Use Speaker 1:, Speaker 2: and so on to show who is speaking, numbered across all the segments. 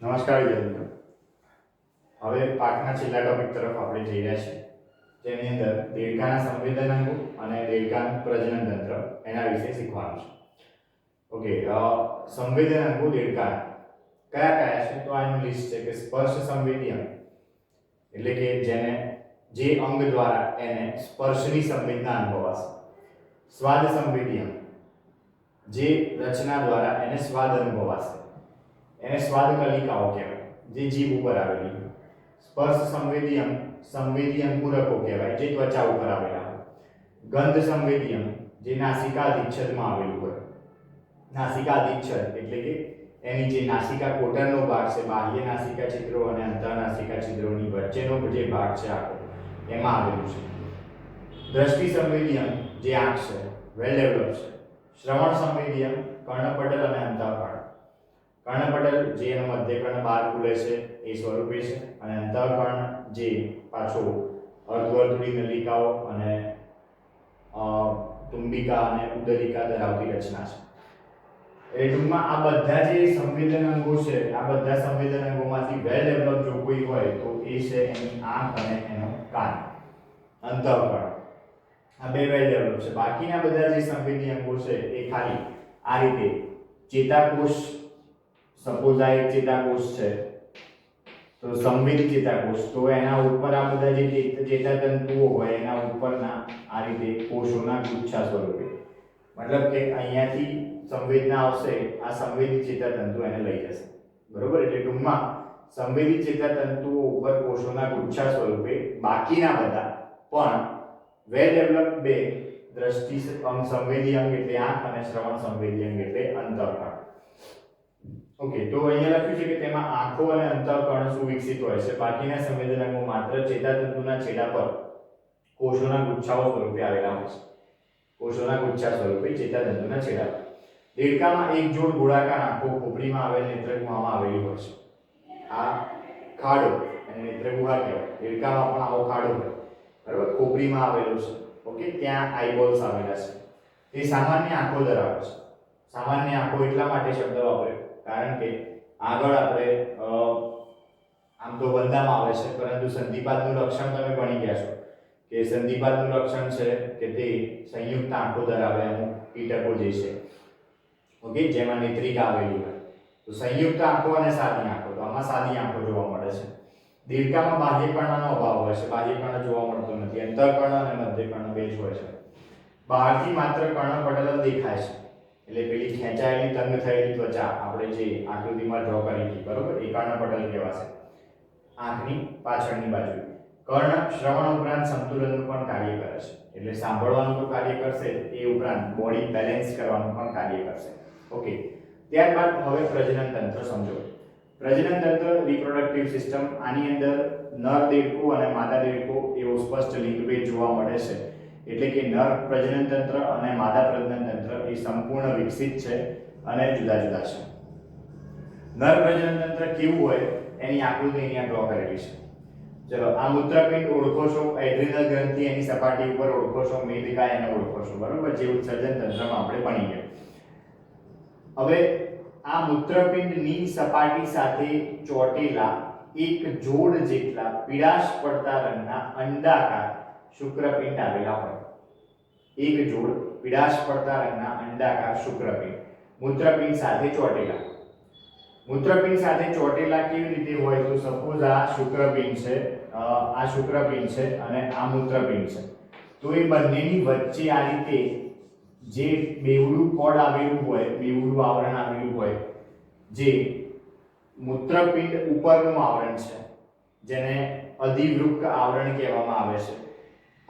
Speaker 1: નમસ્કાર વિદ્યાર્થી મિત્રો. હવે પાઠના છેલ્લા ટોપિક તરફ આપણે જઈ રહ્યા છીએ, જેની અંદર દેડકાના સંવેદન અંગો અને દેડકાનું પ્રજનન તંત્ર એના વિશે શીખવાનું છે. ઓકે, સંવેદન અંગો દેડકાના કયા કયા છે? તો આનું લિસ્ટ છે કે સ્પર્શ સંવેદી અંગ, એટલે કે જે અંગ દ્વારા એને સ્પર્શની સંવેદના અનુભવાશે. સ્વાદ સંવેદી અંગ, જે રચના દ્વારા એને સ્વાદ અનુભવાશે, એને સ્વાદ કલિકાઓ કહેવાય, જે જીભ ઉપર આવેલી. સ્પર્શ સંવેદી અંકુરકો કહેવાય, જે ત્વચા ઉપર આવેલા હોય. ગંધ સંવેદી અંગ, જે નાસિકાધિચ્છદમાં આવેલું હોય. નાસિકાધિચ્છદ એટલે કે એની જે નાસિકા કોટરનો ભાગ છે, બાહ્ય નાસિકા છિદ્રો અને અંતરનાસિકા છિદ્રોની વચ્ચેનો જે ભાગ છે આખો, એમાં આવેલું છે. દ્રષ્ટિ સંવેદી અંગ, જે આંખ છે, વેલ ડેવલપ છે. શ્રવણ સંવેદી અંગ, કર્ણપટલ અને અંતઃકર્ણ. કર્ણપટલ જે એનો મધ્યકર્ણ બહાર ખુલે છે એ સ્વરૂપે છે, અને અંતઃકર્ણ જે પાછો અર્ધવર્તુળી નલિકાઓ અને તુંબિકા અને ઉદરિકા ધરાવતી રચના છે. એ ટૂંકમાં આ બધા જે સંવેદન અંગો છે, આ બધા સંવેદન અંગોમાંથી વેલ ડેવલપ જો કોઈ હોય તો એ છે એની આંખ અને એનો કાન, અંતઃકર્ણ. આ બે વેલ ડેવલપ છે. બાકીના બધા જે સંવેદી અંગો છે એ ખાલી આ રીતે ચેતાકોષ, સપોઝ આ એક ચેતાકોષ છે તો સંવેદી ચેતાકોષ, તો એના ઉપર આ બધા જે ચેતાતંતુઓ હોય એના ઉપરના આ રીતે કોષોના ગુચ્છા સ્વરૂપે, મતલબ કે અહીંયાથી સંવેદના આવશે, આ સંવેદી ચેતાતંતુ એને લઈ જશે, બરોબર. એટલે ટૂંકમાં સંવેદી ચેતાતંતુઓ ઉપર કોષોના ગુચ્છા સ્વરૂપે બાકીના બધા પણ વેલ ડેવલપ બે દ્રષ્ટિ સંવેદી અંગ એટલે આંખ અને શ્રવણ સંવેદી અંગ એટલે અંતઃકર્ણ. ઓકે, તો અહીંયા લખ્યું છે કે તેમાં આંખો અને અંતઃકર્ણ સુવિકસિત હોય છે. બાકીના સંવેદન અંગો માત્ર ચેતાતંતુના છેડા પર કોષોના ગુચ્છાઓ સ્વરૂપે આવેલા હોય છે. કોષોના ગુચ્છા સ્વરૂપે ચેતાતંતુના છેડા પર. દેડકામાં એક જોડ ગોળાકાર આંખો ખોપરીમાં આવેલ નેત્રગુહામાં આવેલી હોય છે. આ ખાડો અને નેત્રગુહા કહેવાય. દેડકામાં પણ આવો ખાડો હોય, બરાબર, ખોપરીમાં આવેલો છે. ઓકે, ત્યાં આઈબોલ્સ આવેલા છે. તે સામાન્ય આંખો ધરાવે છે. સામાન્ય આંખો એટલા માટે શબ્દ વાપર્યો કારણ કે આગળ આપણે આમ તો વંદામાં આવે છે, પરંતુ સંધિપાતનું લક્ષણ તમે ભણી ગયા છો કે સંધિપાતનું લક્ષણ છે કે તે સંયુક્ત આંખો ધરાવે અમુક કીટકો જે છે, ઓકે, જેમાં નેત્રિકા આવેલી હોય. તો સંયુક્ત આંખો અને સાદી આંખો, તો આમાં સાદી આંખો જોવા મળે છે. દેડકામાં બાહ્યકર્ણનો અભાવ હોય છે, બાહ્યકર્ણ જોવા મળતો નથી. અંતઃકર્ણ અને મધ્યકર્ણ બે જ હોય છે. બહારથી માત્ર કર્ણપટલ દેખાય છે, એટલે પેલી ખેંચાયેલી તંગ થયેલી ત્વચા આપણે જે આકૃતિમાં ડ્રો કરી હતી, બરોબર, એ કર્ણપટલ કહેવાશે. આંખની પાછળની બાજુ કર્ણ શ્રવણ ઉપરાંત સંતુલનનું પણ કાર્ય કરે છે, એટલે સાંભળવાનું તો કાર્ય કરશે, એ ઉપરાંત બોડી બેલેન્સ કરવાનું પણ કાર્ય કરશે. ઓકે, ત્યારબાદ હવે પ્રજનન તંત્ર સમજો. પ્રજનન તંત્ર, રિપ્રોડક્ટિવ સિસ્ટમ, આની અંદર નર દેડકો અને માદા દેડકો એવો સ્પષ્ટ લિંગભેદ જોવા મળે છે. એટલે કે નર પ્રજનન તંત્ર અને માદા પ્રજનન તંત્ર એ સંપૂર્ણ વિકસિત છે અને જુદા જુદા છે. નર પ્રજનન તંત્ર કેવું હોય એની આકૃતિ અહીંયા ડ્રો કરેલી છે. ચલો, આ મૂત્રપિંડ ઓળખો છો, એડ્રિનલ ગ્રંથિ એની સપાટી ઉપર ઓળખો છો, મેદકા એને ઓળખો છો, બરોબર, જે ઉત્સર્જન તંત્રમાં આપણે ભણી ગયા. હવે આ મૂત્રપિંડની સપાટી સાથે ચોટેલા એક જોડ જેટલા પીળાશ પડતા રંગના અંડાકાર શુક્રપિંડ આવેલા હોય. એક જોડ પીળાશ પડતા રંગના અંડાકાર શુક્રપિંડ મૂત્રપિંડ સાથે ચોટેલા. મૂત્રપિંડ સાથે ચોટેલા કેવી રીતે હોય? તો સપોઝ આ શુક્રપિંડ છે, આ શુક્રપિંડ છે અને આ મૂત્રપિંડ છે. તો એ બંનેની વચ્ચે આ રીતે જે બેવડું પડ આવેલું હોય, બેવડું આવરણ આવેલું હોય, જે મૂત્રપિંડ ઉપરનું આવરણ છે, જેને અધિવૃક્ક આવરણ કહેવામાં આવે છે.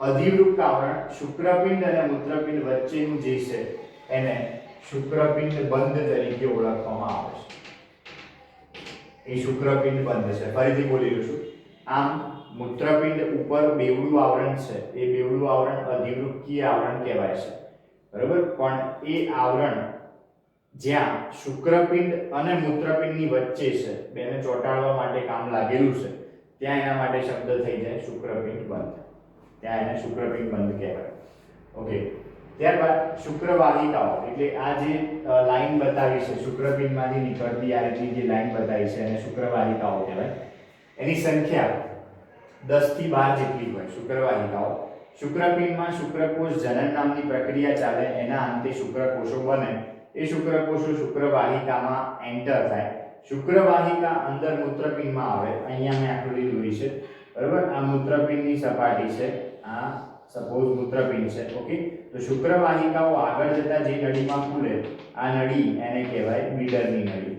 Speaker 1: અધિવૃક્ક આવરણ શુક્રપિંડ અને મૂત્રપિંડ વચ્ચેનું જે છે એને શુક્રપિંડ બંધ તરીકે ઓળખવામાં આવે છે. એ શુક્રપિંડ બંધ છે. ફરીથી બોલી રહ્યો છું. આમ મૂત્રપિંડ ઉપર બેવડું આવરણ છે, એ બેવડું આવરણ અધિવૃક્કીય આવરણ કહેવાય છે, બરાબર. પણ એ આવરણ જ્યાં શુક્રપિંડ અને મૂત્રપિંડની વચ્ચે છે, બેને ચોંટાડવા માટે કામ લાગેલું છે, ત્યાં એના માટે શબ્દ થઈ જાય શુક્રપિંડ બંધ. ત્યાં એને શુક્રપિંડ બંધ કહેવાય. ઓકે, ત્યારબાદ શુક્રવાહિકાઓ એટલે આ જે લાઈન બતાવી છે શુક્રપિંડમાંથી નીકળતી આ રીતની જે લાઈન બતાવી છે એને શુક્રવાહિકાઓ કહેવાય. એની સંખ્યા 10 થી 12 જેટલી હોય શુક્રવાહિકાઓ. શુક્રપિંડમાં શુક્રકોષ જનન નામની પ્રક્રિયા ચાલે, એના અંતે શુક્રકોષો બને. એ શુક્રકોષો શુક્રવાહિકામાં એન્ટર થાય. શુક્રવાહિકા અંદર મૂત્રપિંડમાં આવે. અહીંયા મેં આકૃતિ દોરી છે બરાબર. આ મૂત્રપિંડની સપાટી છે, આ સપોઝ મૂત્રપિંડ છે. ઓકે, તો શુક્રવાહિકાઓ આગળ જતા જે નળીમાં ખુલે આ નળી એને કહેવાય બીડરની નળી.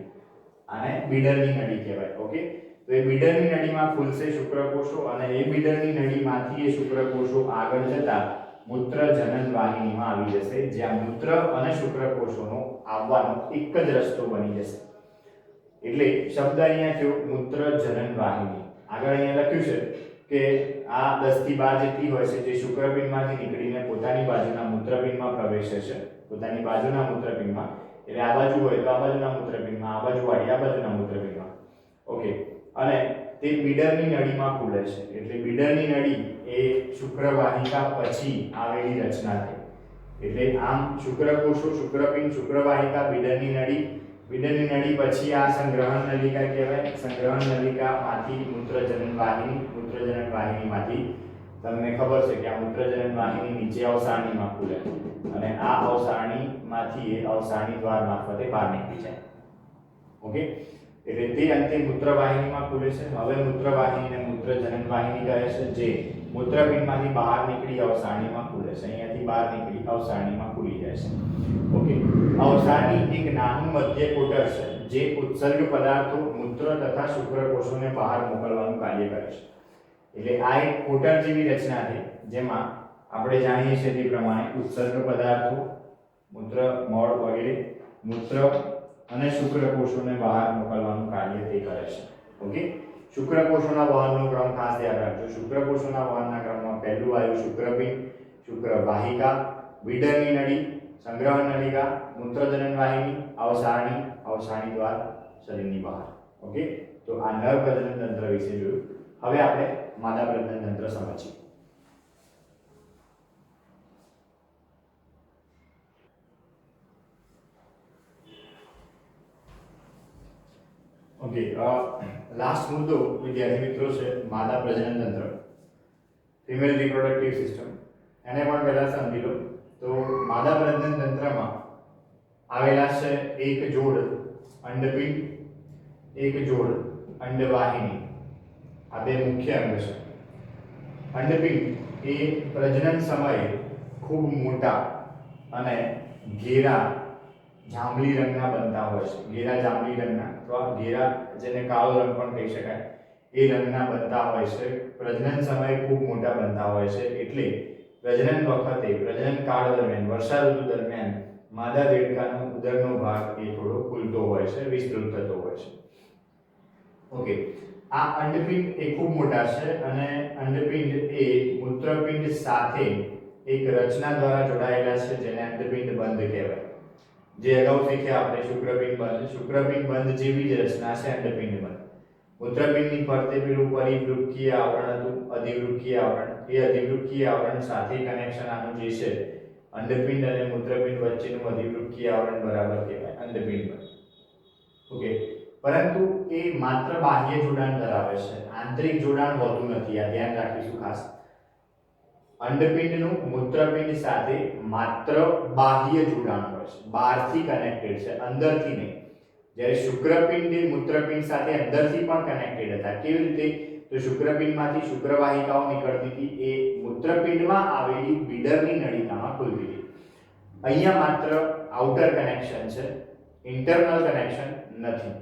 Speaker 1: આને બીડરની નળી કહેવાય. ઓકે, તો એ બીડરની નળીમાં ખુલશે શુક્રકોષો અને એ બીડરની નળીમાંથી એ શુક્રકોષો આગળ જતા મૂત્ર જનન વાહિનીમાં આવી જશે, જ્યાં મૂત્ર અને શુક્રકોષોનો આવવાનો એક જ રસ્તો બની જશે. એટલે શબ્દ અહીંયા થયો મૂત્ર જનન વાહિની. આગળ અહીંયા લખ્યું છે કે આ 10 થી 12 જેટલી હોય છે, જે શુક્રપિંડમાંથી નીકળીને પોતાની બાજુના મૂત્રપિંડમાં પ્રવેશે છે. પોતાની બાજુના મૂત્રપિંડમાં, એટલે આ બાજુ હોય તો આ બાજુના મૂત્રપિંડમાં, આ બાજુ વાળી આ બાજુના મૂત્રપિંડમાં. ઓકે, અને તે બીડરની નળીમાં ખુલે છે. એટલે બીડરની નળી એ શુક્રવાહિકા પછી આવેલી રચના થઈ. એટલે આમ શુક્રકોષો, શુક્રપિંડ, શુક્રવાહિકા, બીડરની નળી, બીડરની નળી પછી આ સંગ્રહણ નલિકા કહેવાય. સંગ્રહણ નલિકામાંથી મૂત્રજનન વાહિની, મૂત્રજનન વાહિનીમાંથી તમને ખબર છે કે આ મૂત્રજનન વાહિની નીચે અવસારણીમાં ખુલે અને આ અવસારણીમાંથી એ અવસારણી દ્વાર મારફતે બહાર નીકળી જાય. ઓકે, એટલે તે અંતે મૂત્રવાહિનીમાં ખુલે છે. હવે મૂત્રવાહિનીને મૂત્રજનન વાહિની કહે છે, જે મૂત્રપિંડમાંથી બહાર નીકળી અવસારણીમાં ખુલે છે. અહીંયાથી બહાર નીકળી અવસારણીમાં ખુલી જાય છે. ઓકે, અવસારણી એક નાનું મધ્ય કોટર છે જે ઉત્સર્ગ પદાર્થો મૂત્ર તથા શુક્રકોષોને બહાર મોકલવાનું કાર્ય કરે છે. એટલે આ એક કોટર જેવી રચના છે જેમાં આપણે જાણીએ છીએ તે પ્રમાણે ઉત્સર્ગ પદાર્થો, મૂત્ર, મળ વગેરે મૂત્ર અને શુક્રકોષોને બહાર મોકલવાનું કાર્ય તે કરે છે. ઓકે, શુક્રકોષોના વહનનો ક્રમ ખાસ યાદ રાખજો. શુક્રકોષોના વહનના ક્રમમાં પહેલું આવ્યું શુક્રપિંડ, શુક્રવાહિકા, બીડરની નળી, સંગ્રહણ નલિકા, મૂત્રજનન વાહિની, અવસારણી, અવસારણી દ્વાર શરીરની બહાર. ઓકે, તો આ નર પ્રજનન તંત્ર વિશે જોયું. હવે આપણે માદા પ્રજનન તંત્ર સમજીએ. ઓકે, લાસ્ટ મુદ્દો વિદ્યાર્થી મિત્રો છે માદા પ્રજનન તંત્ર, ફિમેલ રિપ્રોડક્ટિવ સિસ્ટમ. એને પણ પહેલા સમજી લો. તો માદા પ્રજનન તંત્રમાં આવેલા છે એક જોડ અંડપિંડ, એક જોડ અંડવાહિની. આ બે મુખ્ય અંગ છે. અંડપિંડ એ પ્રજનન સમયે ખૂબ મોટા અને ઘેરા જાંબલી રંગના બનતા હોય છે. ઘેરા જાંબલી રંગના અથવા ઘેરા, જેને કાળો રંગ પણ કહી શકાય, એ રંગના બનતા હોય છે. પ્રજનન સમયે ખૂબ મોટા બનતા હોય છે. એટલે પ્રજનન વખતે, પ્રજનન કાળ દરમિયાન, વર્ષા ઋતુ દરમિયાન માદા દેડકાનો ઉદરનો ભાગ એ થોડો ખુલતો હોય છે, વિસ્તૃત થતો હોય છે. ઓકે, આ અંડપિંડ એ ખૂબ મોટા છે અને અંડપિંડ એ મૂત્રપિંડ સાથે એક રચના દ્વારા જોડાયેલા છે, જેને અંડપિંડ બંધ કહેવાય. જે અગાઉ શીખ્યા આપણે શુક્રપિંડ બંધ. શુક્રપિંડ બંધ જેવી જ રચના છે અંડપિંડ બંધ. મૂત્રપિંડની ફરતે પેલું પરિવૃક્કીય આવરણ હતું, અધિવૃક્કીય આવરણ. એ અધિવૃક્કીય આવરણ સાથે કનેક્શન આનું જે છે અંડપિંડ અને મૂત્રપિંડ વચ્ચેનું અધિવૃક્કીય આવરણ બરાબર કહેવાય અંડપિંડ બંધ. ઓકે, પરંતુ એ માત્ર બાહ્ય જોડાણ ધરાવે છે, આંતરિક જોડાણ હોતું નથી. આ ધ્યાન રાખીશું ખાસ. અંડપિંડનું મૂત્રપિંડ સાથે માત્ર બાહ્ય જોડાણ હોય છે, બહારથી કનેક્ટેડ છે, અંદરથી નહીં. જ્યારે શુક્રપિંડ એ મૂત્રપિંડ સાથે અંદરથી પણ કનેક્ટેડ હતા. કેવી રીતે? તો શુક્રપિંડમાંથી શુક્રવાહિકાઓ નીકળતી હતી, એ મૂત્રપિંડમાં આવેલી બીડરની નળીકામાં ખુલતી હતી. અહીંયા માત્ર આઉટર કનેક્શન છે, ઇન્ટરનલ કનેક્શન નથી.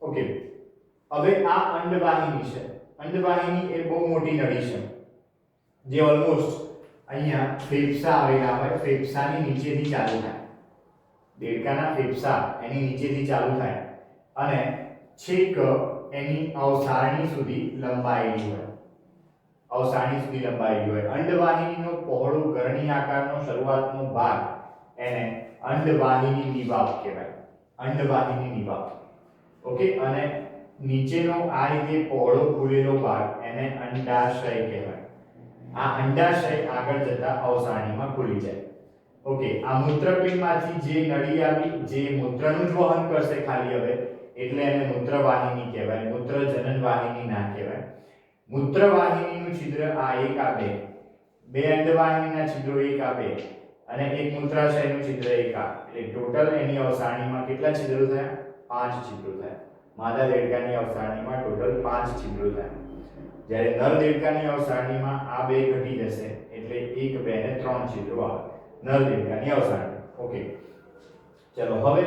Speaker 1: ઓકે, હવે આ અંડવાહિની છે. અંડવાહિની એ બહુ મોટી નળી છે, જે ઓલમોસ્ટ અહીંયા ફેફસા આવેલા હોય, ફેફસાની નીચેથી ચાલુ થાય. દેડકાના ફેફસા એની નીચેથી ચાલુ થાય અને છેક એની અવસારણી સુધી લંબાયેલી હોય. અવસારણી સુધી લંબાયેલી હોય. અંડવાહિનીનો પહોળો ગરણી આકારનો શરૂઆતનો ભાગ એને અંડવાહિની નિવાપ કહેવાય. અંડવાહિની નિવાપ. ઓકે, અને નીચેનો આ રીતે પહોળો ખુલેલો ભાગ એને અંડાશય કહેવાય. આ અંડાશય આગળ જતા અવસારણીમાં ખુલી જાય. ઓકે, આ મૂત્રપિંડમાંથી જે નળી આવી જે મૂત્રનું જ વહન કરશે ખાલી હવે, એટલે એને મૂત્રવાહિની કહેવાય, મૂત્રજનન વાહિની ના કહેવાય. મૂત્રવાહિનીનું છિદ્ર આ એક આ બે અંડવાહિનીના છિદ્રો એક આ બે અને એક મૂત્રાશયનું છિદ્ર એક આ, એટલે ટોટલ એની અવસારણીમાં કેટલા છિદ્રો થયા? 5 છિદ્રો થયા. માદા દેડકાની અવસારણીમાં ટોટલ 5 છિદ્રો થયા. જ્યારે નર દેડકાની અવસારણીમાં આ બે ઘટી જશે એટલે 1 2 ને 3 છિદ્રો આવે નર દેડકાની અવસારણી. ઓકે, ચલો હવે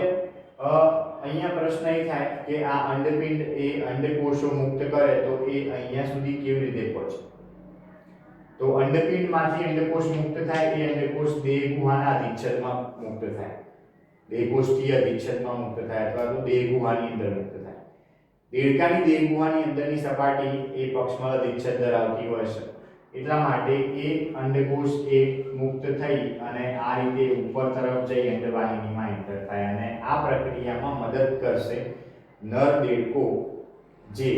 Speaker 1: અહીંયા પ્રશ્ન એ થાય કે આ અંડપિંડ એ અંડકોષો મુક્ત કરે તો એ અહીંયા સુધી કેવી રીતે પહોંચે? તો અંડપિંડમાંથી અંડકોષ મુક્ત થાય એ અંડકોષ દેહ ગુહાના અધિચ્છદમાં મુક્ત થાય, દેહકોષ્ઠીય અધિચ્છદમાં મુક્ત થાય અથવા તો દેહ ગુહાની અંદર મુક્ત થાય. દેડકાની દેહ ગુહાની અંદરની સપાટી એ પક્ષમળ અધિચ્છદ ધરાવતી હોય છે, એટલા માટે એ અંડકોષ એ મુક્ત થઈ અને આ રીતે ઉપર તરફ જઈ અંડવાહિનીમાં એન્ટર થાય અને આ પ્રક્રિયામાં મદદ કરશે નર દેડકો જે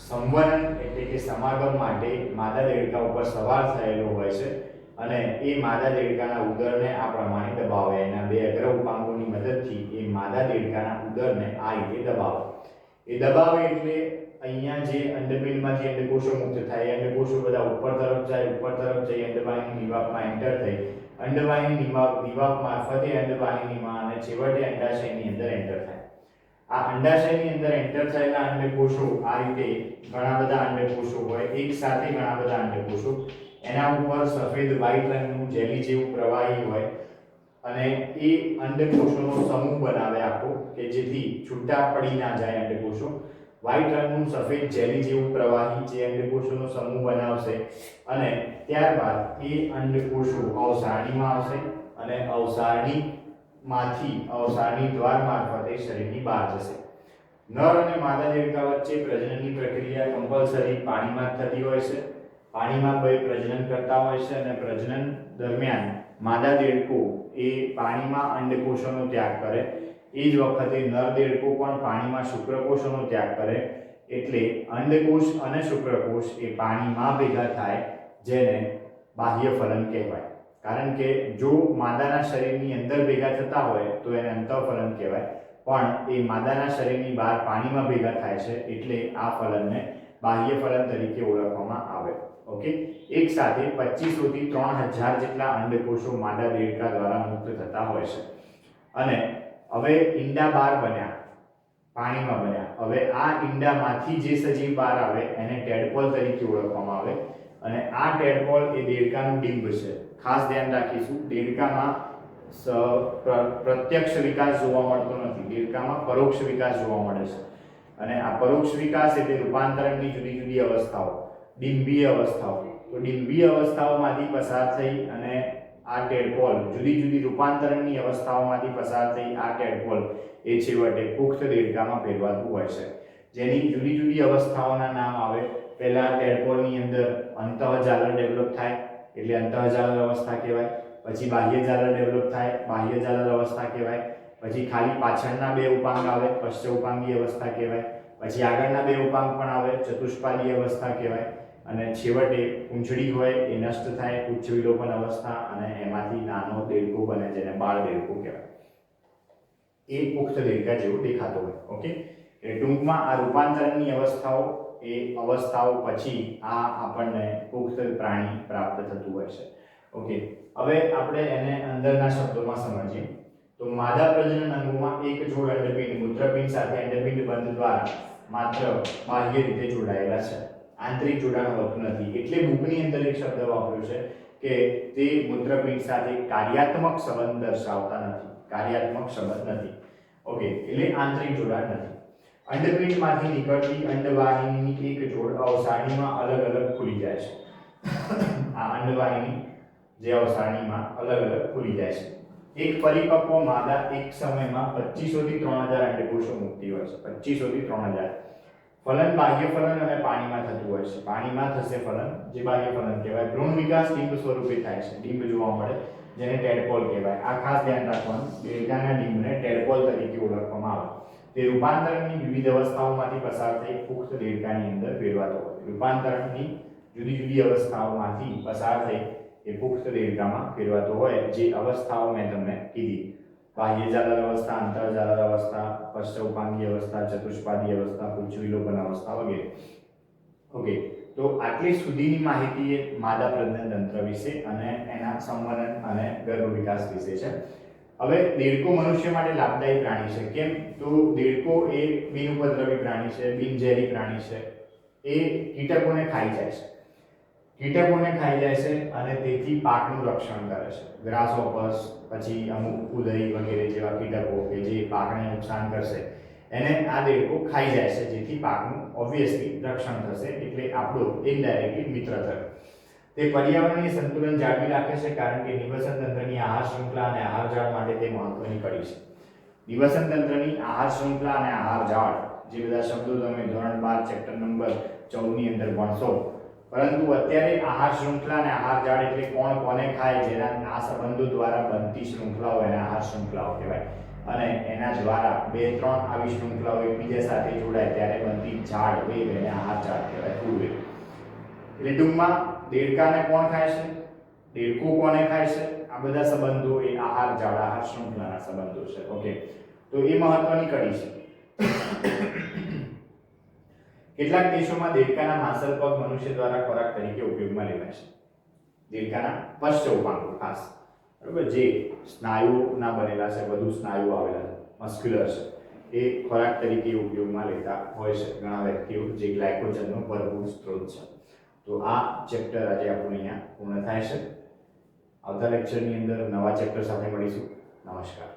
Speaker 1: સંવનન એટલે કે સમાગમ માટે માદા દેડકા ઉપર સવાર થયેલો હોય છે અને એ માદા દેડકાના ઉદરને આ પ્રમાણે દબાવે. એના બે અગ્ર ઉપાંગોની મદદથી એ માદા દેડકાના ઉદરને આ રીતે દબાવે. એ દબાવે એટલે અહીંયા જે અંડપિંડમાંથી અંડકોષો મુક્ત થાય, અંડકોષો બધા ઉપર તરફ જઈ અંડવાહિની નિવાપમાં એન્ટર થઈ, અંડવાહિની નિવાપ મારફતે અંડવાહિનીમાં અને છેવટે અંડાશયની અંદર એન્ટર થાય. આ અંડાશયની અંદર એન્ટર થયેલા અંડકોષો આ રીતે ઘણા બધા અંડકોષો હોય, એક સાથે ઘણા બધા અંડકોષો, એના ઉપર સફેદ વ્હાઇટ રંગનું જેલી જેવું પ્રવાહી હોય અને એ અંડકોષોનો સમૂહ બનાવે આખો કે જેથી છૂટા પડી ના જાય અંડકોષો. વ્હાઇટ રંગનું સફેદ જેલી જેવું પ્રવાહી જે અંડકોષોનો સમૂહ બનાવશે અને ત્યારબાદ એ અંડકોષો અવસારણીમાં આવશે અને અવસારણી દ્વાર મારફતે શરીરની બહાર જશે. નર અને માદા દેડકા વચ્ચે પ્રજનનની પ્રક્રિયા કમ્પલસરી પાણીમાં જ થતી હોય છે. પાણીમાં બે પ્રજનન કરતા હોય છે અને પ્રજનન દરમિયાન માદા દેડકો એ પાણીમાં અંડકોષોનો ત્યાગ કરે, એ જ વખતે નર દેડકો પણ પાણીમાં શુક્રકોષોનો ત્યાગ કરે, એટલે અંડકોષ અને શુક્રકોષ એ પાણીમાં ભેગા થાય જેને બાહ્ય ફલન કહેવાય. કારણ કે જો માદાના શરીરની અંદર ભેગા થતા હોય તો એને અંતઃફલન કહેવાય, પણ એ માદાના શરીરની બહાર પાણીમાં ભેગા થાય છે એટલે આ ફલનને બાહ્ય ફલન તરીકે ઓળખવામાં આવે. ઓકે, એક સાથે 2500 થી 3000 જેટલા અંડકોષો માદા દેડકા દ્વારા મુક્ત થતા હોય છે અને હવે ઈંડા બહાર બન્યા, પાણીમાં બન્યા. હવે આ ઈંડામાંથી જે સજીવ બહાર આવે એને ટેડપોલ તરીકે ઓળખવામાં આવે અને આ ટેડપોલ એ દેડકાનું ડિંબ છે. ખાસ ધ્યાન રાખીશું, દેડકામાં પ્રત્યક્ષ વિકાસ જોવા મળતો નથી, દેડકામાં પરોક્ષ વિકાસ જોવા મળે છે અને આ પરોક્ષ વિકાસ એટલે રૂપાંતરણની જુદી જુદી અવસ્થાઓ, ડિંબીય અવસ્થાઓ. તો ડિંબીય અવસ્થાઓમાંથી પસાર થઈ અને આ ટેડપોલ જુદી જુદી રૂપાંતરણની અવસ્થાઓમાંથી પસાર થઈ આ ટેડપોલ એ છેવટે પુખ્ત દેડકામાં ફેરવાતું હોય છે, જેની જુદી જુદી અવસ્થાઓના નામ આવે. પહેલા ટેડપોલની અંદર અંતઃજાલર ડેવલપ થાય એટલે અંતઃજાલર અવસ્થા કહેવાય, પછી બાહ્ય જાલર ડેવલપ થાય, બાહ્ય જાલર અવસ્થા કહેવાય, પછી ખાલી પાછળના બે ઉપાંગ આવે, પશ્ચ ઉપાંગી અવસ્થા કહેવાય, પછી આગળના બે ઉપાંગ પણ આવે, ચતુષ્પાદી અવસ્થા કહેવાય અને છેવટે પૂંછડી હોય એ નષ્ટ થાય, ઉચ્ચ વિલોપન અવસ્થા અને એમાંથી નાનો દેડકો બને જેને બાળ દેડકો કહેવાય. એ પુખ્ત દેડકા જેવો દેખાતો હોય. ઓકે, એટલે ટૂંકમાં આ રૂપાંતરણની અવસ્થાઓ પછી આ આપણને પુખ્ત પ્રાણી પ્રાપ્ત થતું હોય છે. ઓકે, હવે આપણે એને અંદરના શબ્દોમાં સમજીએ તો માદા પ્રજનન અંગોમાં એક જોડ અંડપિંડ મૂત્રપિંડ સાથે અંડપિંડ બંધ દ્વારા માત્ર બાહ્ય રીતે જોડાયેલા છે, આંતરિક જોડાણ હોતું નથી. એટલે બુકની અંદર એક શબ્દ વાપર્યો છે કે તે મૂત્રપિંડ સાથે કાર્યાત્મક સંબંધ દર્શાવતા નથી, કાર્યાત્મક સંબંધ નથી. ઓકે, એટલે આંતરિક જોડાણ નથી. અંડપિંડમાંથી નીકળતી અંડવાહિનીની એક જોડ અવસારણીમાં અલગ અલગ ખુલી જાય છે. આ અંડવાહિની જે અવસારણીમાં અલગ અલગ ખુલી જાય છે. એક પરિપક્વ માદા એક સમયમાં 2500 થી 3000 અંડકોષો મૂકતી હોય છે. 2500 થી 3000. ફલન બાહ્ય ફલન અને પાણીમાં થતું હોય છે. પાણીમાં થશે ફલન જે બાહ્ય ફલન કહેવાય. ભ્રૂણ વિકાસ ડિંબ સ્વરૂપે થાય છે, ડિંબ જોવા મળે જેને ટેડપોલ કહેવાય. આ ખાસ ધ્યાન રાખવાનું, દેડકાના ડિંબને ટેડપોલ તરીકે ઓળખવામાં આવે. તે રૂપાંતરણની વિવિધ અવસ્થાઓમાંથી પસાર થઈ પુખ્ત દેડકાની અંદર ફેરવાતો હોય. રૂપાંતરણની જુદી જુદી અવસ્થાઓમાંથી પસાર થઈ એ પુખ્ત દેડકામાં ફેરવાતો હોય, જે અવસ્થાઓ મેં તમને કીધી, બાહ્ય જાલર અવસ્થા, અંતર જાલર અવસ્થા, પશ્ચૌપાંગી અવસ્થા, ચતુષ્પાદી અવસ્થા, ઉચ્ચવિલોપન અવસ્થા વગેરે. ઓકે, તો આટલી સુધીની માહિતી એ માદા પ્રજનન તંત્ર વિશે અને એના સંવનન અને ગર્ભ વિકાસ વિશે છે. હવે દેડકો મનુષ્ય માટે લાભદાયી પ્રાણી છે. કેમ? તો દેડકો એ બિનઉપદ્રવી પ્રાણી છે, બિનઝેરી પ્રાણી છે. એ કીટકોને ખાઈ જાય છે, અને તેથી પાકનું રક્ષણ કરે છે. ગ્રાસહોપર્સ, પછી અમુક ઉદય વગેરે જેવા કીટકો કે જે પાકને નુકસાન કરશે એને આ દેડકો ખાઈ જાય છે, જેથી પાકનું ઓબ્વિયસલી રક્ષણ થશે, એટલે આપણો ઇનડાયરેક્ટલી મિત્ર થયો. તે પર્યાવરણીય સંતુલન જાળવી રાખે છે, કારણ કે નિવસન તંત્રની આહાર શૃંખલા અને આહાર જાળ માટે તે મહત્વની કડી છે. નિવસન તંત્રની આહાર શૃંખલા અને આહાર જાળ, જે બધા શબ્દો તમે ધોરણ 12 ચેપ્ટર નંબર 14 ની અંદર ભણશો, પરંતુ અત્યારે આહાર શૃંખલા અને આહાર જાળ એટલે કોણ કોને ખાય, જેના આ સંબંધો દ્વારા બનતી શૃંખલાઓ એને આહાર શૃંખલાઓ કહેવાય, અને એના દ્વારા 2-3 આવી શૃંખલાઓ એકબીજા સાથે જોડાય ત્યારે બનતી જાળ વેવ એને આહાર જાળ કહેવાય, ફૂડ વેવ. એટલે ટૂંકમાં દેડકાને કોણ ખાય છે, દેડકો કોને ખાય છે, આ બધા સંબંધો એ આહાર જાળ, આહાર શૃંખલાના સંબંધો છે. ઓકે, તો એ મહત્વની કડી છે. કેટલાક દેશોમાં દેડકાના માંસલ પગ મનુષ્ય દ્વારા ખોરાક તરીકે ઉપયોગમાં લેવાય છે. દેડકાના પશ્ચૌપાંગો ખાસ, બરાબર, જે સ્નાયુના બનેલા છે, વધુ સ્નાયુઓ આવેલા છે, મસ્ક્યુલર છે, એ ખોરાક તરીકે ઉપયોગમાં લેતા હોય છે ઘણા વ્યક્તિઓ, જે ગ્લાયકોજનનો ભરપૂર સ્ત્રોત છે. તો આ ચેપ્ટર આજે આપણું અહીંયા પૂર્ણ થાય છે. આવતા લેક્ચરની અંદર નવા ચેપ્ટર સાથે મળીશું. નમસ્કાર.